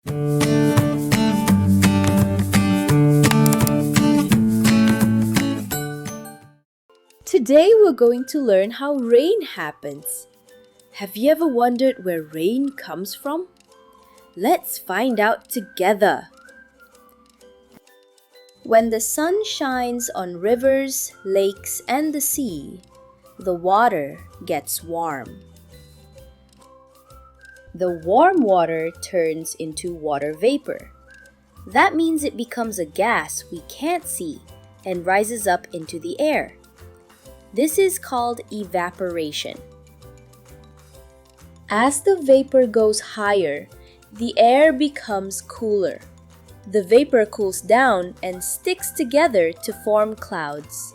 Today we're going to learn how rain happens. Have you ever wondered where rain comes from? Let's find out together. When the sun shines on rivers, lakes, and the sea, the water gets warm. The warm water turns into water vapor. That means it becomes a gas we can't see and rises up into the air. This is called evaporation. As the vapor goes higher, the air becomes cooler. The vapor cools down and sticks together to form clouds.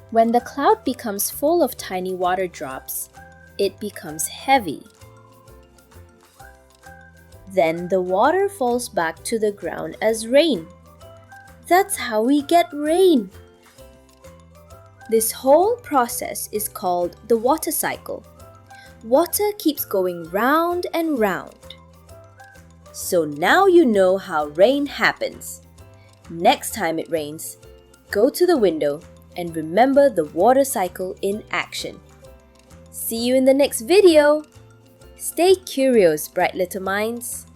When the cloud becomes full of tiny water drops, it becomes heavy. Then the water falls back to the ground as rain. That's how we get rain. This whole process is called the water cycle. Water keeps going round and round. So now you know how rain happens. Next time it rains, go to the window and remember the water cycle in action. See you in the next video. Stay curious, bright little minds.